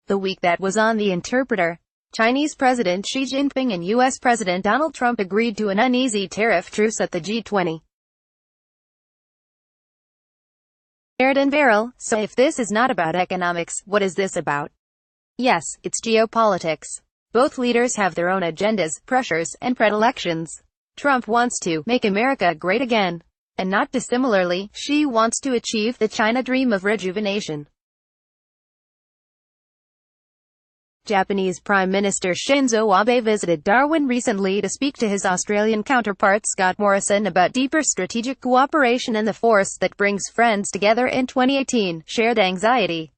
The week that was on The Interpreter, Chinese President Xi Jinping and U.S. President Donald Trump agreed to an uneasy tariff truce at the G20. Merriden Varrall: so if this is not about economics, what is this about? Yes, it's geopolitics. Both leaders have their own agendas, pressures, and predilections. Trump wants to make America great again. And not dissimilarly, Xi wants to achieve the China dream of rejuvenation. Japanese Prime Minister Shinzo Abe visited Darwin recently to speak to his Australian counterpart Scott Morrison about deeper strategic cooperation and the force that brings friends together in 2018, shared anxiety.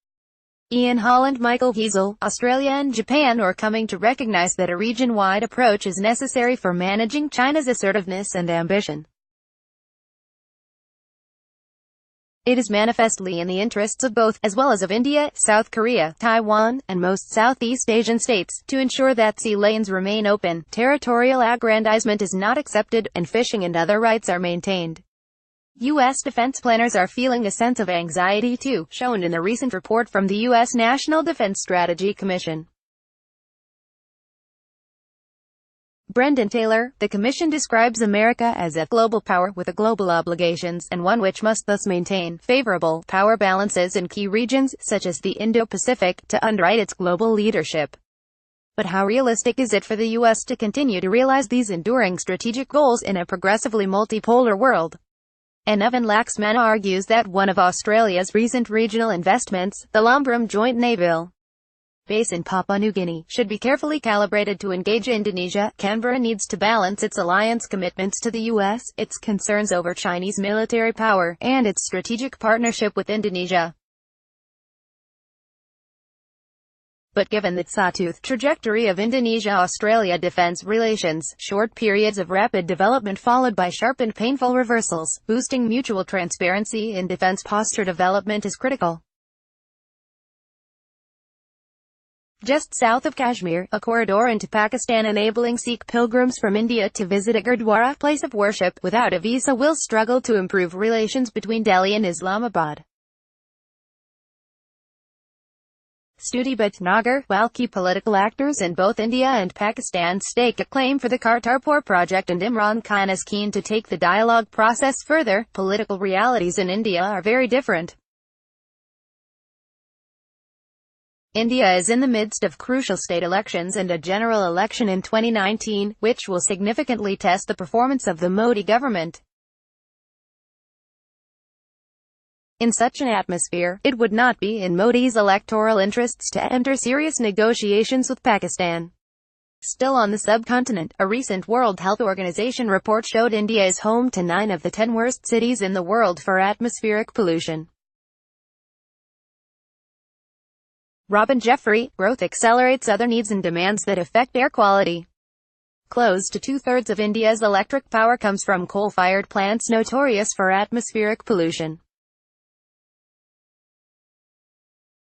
Ian Hall and Michael Heasel, Australia and Japan are coming to recognize that a region-wide approach is necessary for managing China's assertiveness and ambition. It is manifestly in the interests of both, as well as of India, South Korea, Taiwan, and most Southeast Asian states, to ensure that sea lanes remain open, territorial aggrandizement is not accepted, and fishing and other rights are maintained. U.S. defense planners are feeling a sense of anxiety too, shown in a recent report from the U.S. National Defense Strategy Commission. Brendan Taylor: the Commission describes America as a global power with global obligations, and one which must thus maintain favorable power balances in key regions, such as the Indo-Pacific, to underwrite its global leadership. But how realistic is it for the U.S. to continue to realize these enduring strategic goals in a progressively multipolar world? Evan Laxman argues that one of Australia's recent regional investments, the Lumbrum Joint Naval Base in Papua New Guinea, should be carefully calibrated to engage Indonesia. Canberra needs to balance its alliance commitments to the U.S., its concerns over Chinese military power, and its strategic partnership with Indonesia. But given the sawtooth trajectory of Indonesia-Australia defense relations, short periods of rapid development followed by sharp and painful reversals, boosting mutual transparency in defense posture development is critical. Just south of Kashmir, a corridor into Pakistan enabling Sikh pilgrims from India to visit a Gurdwara, place of worship, without a visa will struggle to improve relations between Delhi and Islamabad. Stuti Bhatnagar, while key political actors in both India and Pakistan stake a claim for the Kartarpur project and Imran Khan is keen to take the dialogue process further, political realities in India are very different. India is in the midst of crucial state elections and a general election in 2019, which will significantly test the performance of the Modi government. In such an atmosphere, it would not be in Modi's electoral interests to enter serious negotiations with Pakistan. Still on the subcontinent, a recent World Health Organization report showed India is home to 9 of the 10 worst cities in the world for atmospheric pollution. Robin Jeffrey: growth accelerates other needs and demands that affect air quality. Close to 2/3 of India's electric power comes from coal-fired plants notorious for atmospheric pollution.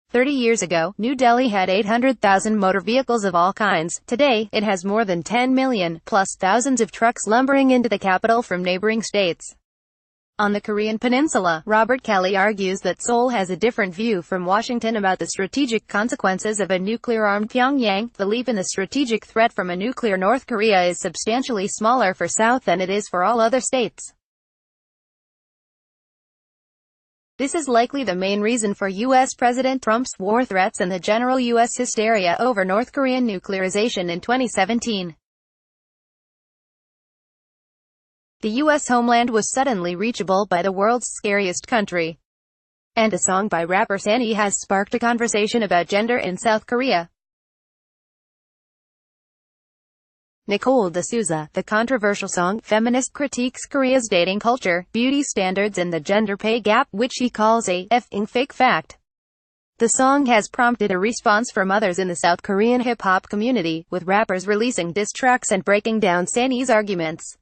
30 years ago, New Delhi had 800,000 motor vehicles of all kinds. Today, it has more than 10 million, plus thousands of trucks lumbering into the capital from neighboring states. On the Korean peninsula, Robert Kelly argues that Seoul has a different view from Washington about the strategic consequences of a nuclear-armed Pyongyang. The leap in the strategic threat from a nuclear North Korea is substantially smaller for South than it is for all other states. This is likely the main reason for U.S. President Trump's war threats and the general U.S. hysteria over North Korean nuclearization in 2017. The U.S. homeland was suddenly reachable by the world's scariest country. And a song by rapper Sunny has sparked a conversation about gender in South Korea. Nicole D'Souza: the controversial song, feminist critiques Korea's dating culture, beauty standards and the gender pay gap, which he calls a effing fake fact. The song has prompted a response from others in the South Korean hip-hop community, with rappers releasing diss tracks and breaking down Sunny's arguments.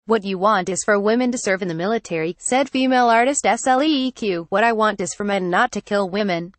"What you want is for women to serve in the military," said female artist Sleeq. "What I want is for men not to kill women."